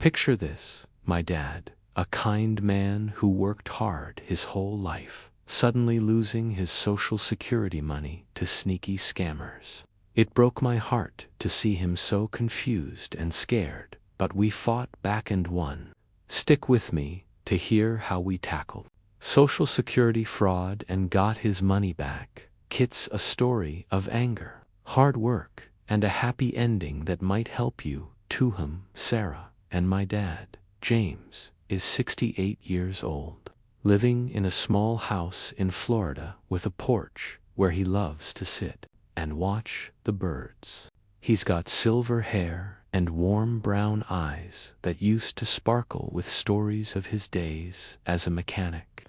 Picture this, my dad, a kind man who worked hard his whole life, suddenly losing his Social Security money to sneaky scammers. It broke my heart to see him so confused and scared, but we fought back and won. Stick with me to hear how we tackled Social Security fraud and got his money back. It's a story of anger, hard work, and a happy ending that might help you. Tuham, Sarah, and my dad, James, is 68 years old, living in a small house in Florida with a porch where he loves to sit and watch the birds. He's got silver hair and warm brown eyes that used to sparkle with stories of his days as a mechanic.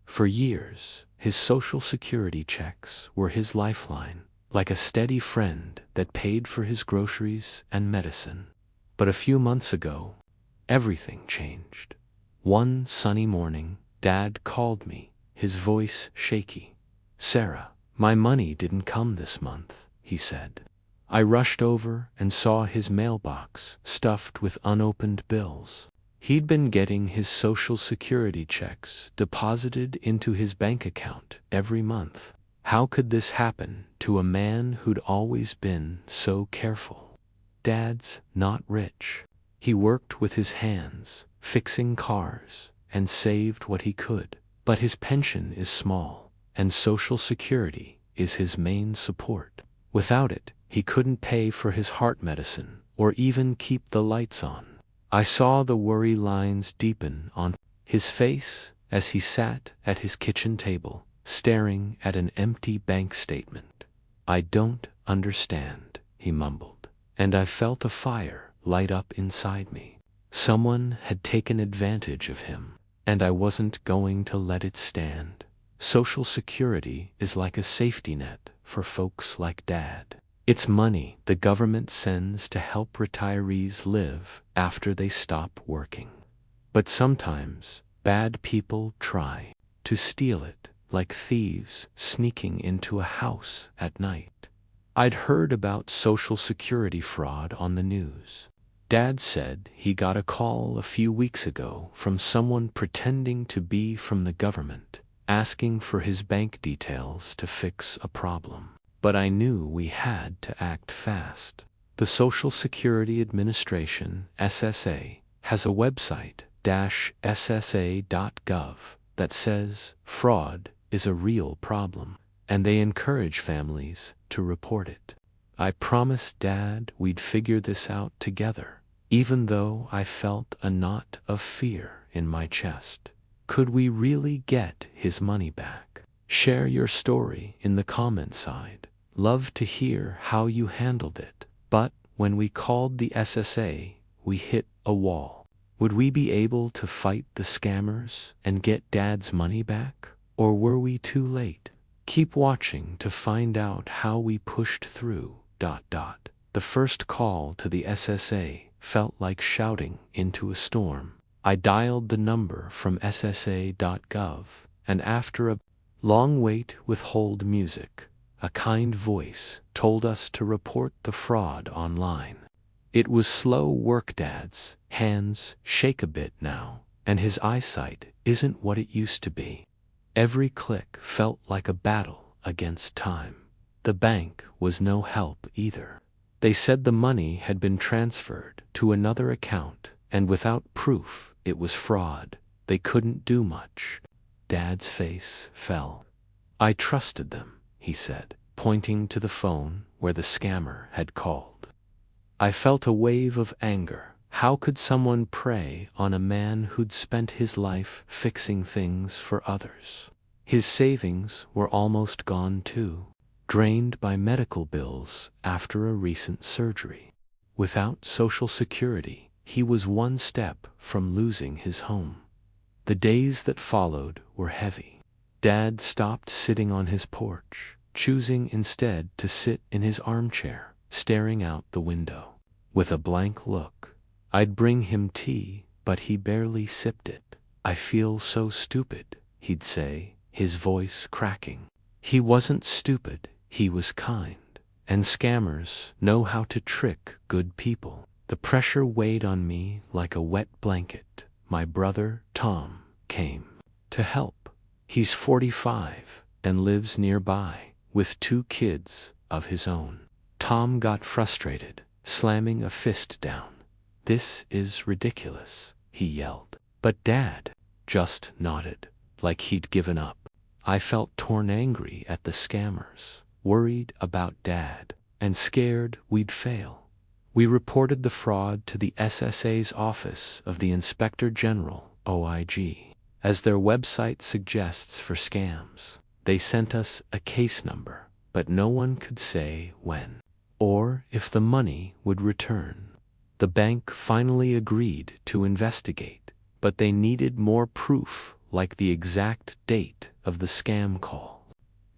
For years, his Social Security checks were his lifeline, like a steady friend that paid for his groceries and medicine. But a few months ago, everything changed. One sunny morning, Dad called me, his voice shaky. "Sarah, my money didn't come this month," he said. I rushed over and saw his mailbox stuffed with unopened bills. He'd been getting his Social Security checks deposited into his bank account every month. How could this happen to a man who'd always been so careful? Dad's not rich. He worked with his hands, fixing cars, and saved what he could. But his pension is small, and Social Security is his main support. Without it, he couldn't pay for his heart medicine or even keep the lights on. I saw the worry lines deepen on his face as he sat at his kitchen table, staring at an empty bank statement. "I don't understand," he mumbled, and I felt a fire light up inside me. Someone had taken advantage of him, and I wasn't going to let it stand. Social Security is like a safety net for folks like Dad. It's money the government sends to help retirees live after they stop working. But sometimes, bad people try to steal it, like thieves sneaking into a house at night. I'd heard about Social Security fraud on the news. Dad said he got a call a few weeks ago from someone pretending to be from the government, asking for his bank details to fix a problem. But I knew we had to act fast. The Social Security Administration, SSA, has a website, ssa.gov, that says fraud is a real problem, and they encourage families to report it. I promised Dad we'd figure this out together, even though I felt a knot of fear in my chest. Could we really get his money back? Share your story in the comment side. Love to hear how you handled it. But when we called the SSA, we hit a wall. Would we be able to fight the scammers and get Dad's money back? Or were we too late? Keep watching to find out how we pushed through. The first call to the SSA felt like shouting into a storm. I dialed the number from ssa.gov, and after a long wait with hold music, a kind voice told us to report the fraud online. It was slow work. Dad's hands shake a bit now, and his eyesight isn't what it used to be. Every click felt like a battle against time. The bank was no help either. They said the money had been transferred to another account, and without proof it was fraud, they couldn't do much. Dad's face fell. "I trusted them," he said, pointing to the phone where the scammer had called. I felt a wave of anger. How could someone prey on a man who'd spent his life fixing things for others? His savings were almost gone too, drained by medical bills after a recent surgery. Without Social Security, he was one step from losing his home. The days that followed were heavy. Dad stopped sitting on his porch, choosing instead to sit in his armchair, staring out the window. With a blank look, I'd bring him tea, but he barely sipped it. "I feel so stupid," he'd say, his voice cracking. He wasn't stupid, he was kind, and scammers know how to trick good people. The pressure weighed on me like a wet blanket. My brother, Tom, came to help. He's 45 and lives nearby with 2 kids of his own. Tom got frustrated, slamming a fist down. "This is ridiculous," he yelled. But Dad just nodded, like he'd given up. I felt torn angry at the scammers, worried about Dad, and scared we'd fail. We reported the fraud to the SSA's Office of the Inspector General, OIG. As their website suggests for scams, they sent us a case number, but no one could say when or if the money would return. The bank finally agreed to investigate, but they needed more proof, like the exact date of the scam call.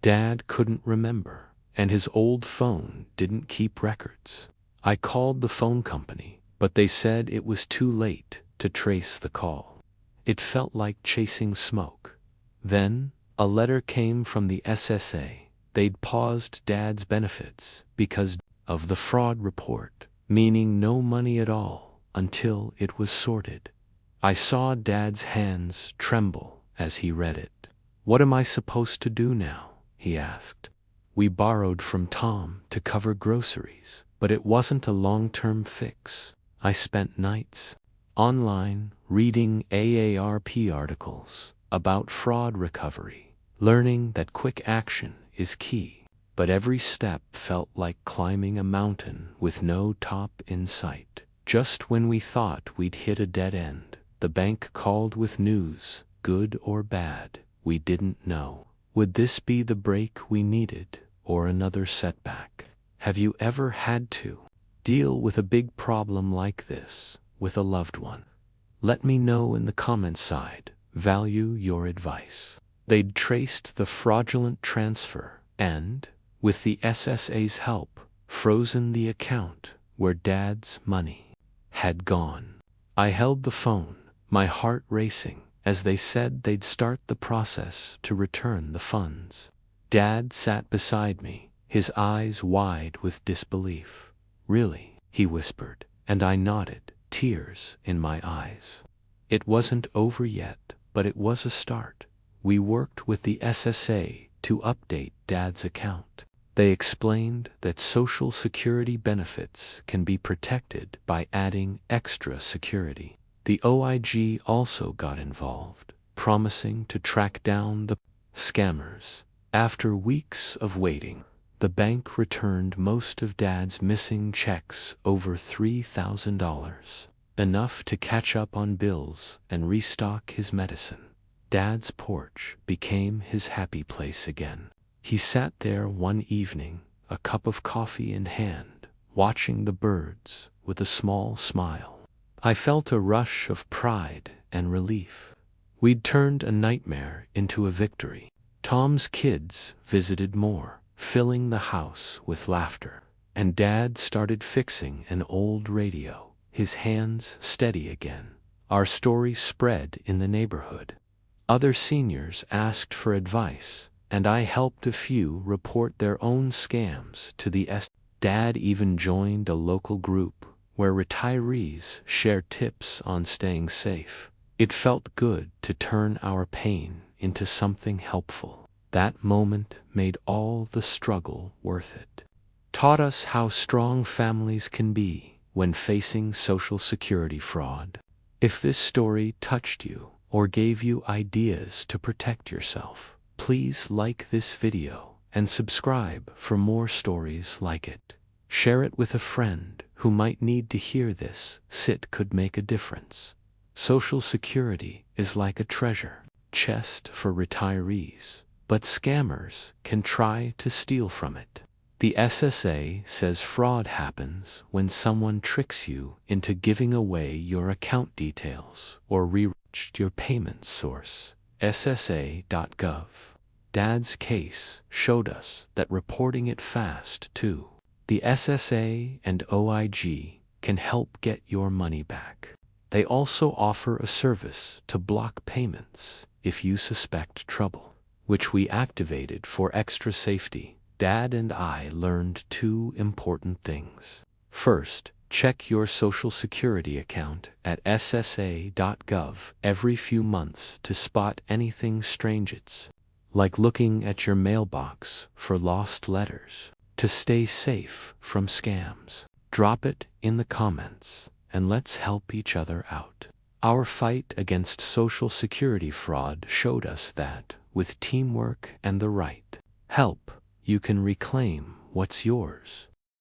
Dad couldn't remember, and his old phone didn't keep records. I called the phone company, but they said it was too late to trace the call. It felt like chasing smoke. Then, a letter came from the SSA. They'd paused Dad's benefits because of the fraud report, meaning no money at all until it was sorted. I saw Dad's hands tremble as he read it. "What am I supposed to do now?" he asked. We borrowed from Tom to cover groceries, but it wasn't a long-term fix. I spent nights online reading AARP articles about fraud recovery, learning that quick action is key. But every step felt like climbing a mountain with no top in sight. Just when we thought we'd hit a dead end, the bank called with news, good or bad, we didn't know. Would this be the break we needed, or another setback? Have you ever had to deal with a big problem like this with a loved one? Let me know in the comments side. Value your advice. They'd traced the fraudulent transfer and, with the SSA's help, frozen the account where Dad's money had gone. I held the phone, my heart racing, as they said they'd start the process to return the funds. Dad sat beside me, his eyes wide with disbelief. "Really?" he whispered, and I nodded, tears in my eyes. It wasn't over yet, but it was a start. We worked with the SSA to update Dad's account. They explained that Social Security benefits can be protected by adding extra security. The OIG also got involved, promising to track down the scammers. After weeks of waiting, the bank returned most of Dad's missing checks, over $3,000, enough to catch up on bills and restock his medicine. Dad's porch became his happy place again. He sat there one evening, a cup of coffee in hand, watching the birds with a small smile. I felt a rush of pride and relief. We'd turned a nightmare into a victory. Tom's kids visited more, filling the house with laughter. And Dad started fixing an old radio, his hands steady again. Our story spread in the neighborhood. Other seniors asked for advice, and I helped a few report their own scams to the SSA. Dad even joined a local group where retirees shared tips on staying safe. It felt good to turn our pain into something helpful. That moment made all the struggle worth it. Taught us how strong families can be when facing Social Security fraud. If this story touched you or gave you ideas to protect yourself, please like this video and subscribe for more stories like it. Share it with a friend who might need to hear this. It could make a difference. Social Security is like a treasure chest for retirees, but scammers can try to steal from it. The SSA says fraud happens when someone tricks you into giving away your account details or reached your payment source. SSA.gov. Dad's case showed us that reporting it fast, too. The SSA and OIG can help get your money back. They also offer a service to block payments if you suspect trouble, which we activated for extra safety. Dad and I learned 2 important things. First, Check your Social Security account at ssa.gov every few months to spot anything strange. It's like looking at your mailbox for lost letters. To stay safe from scams, drop it in the comments and let's help each other out. Our fight against Social Security fraud showed us that, with teamwork and the right help, you can reclaim what's yours.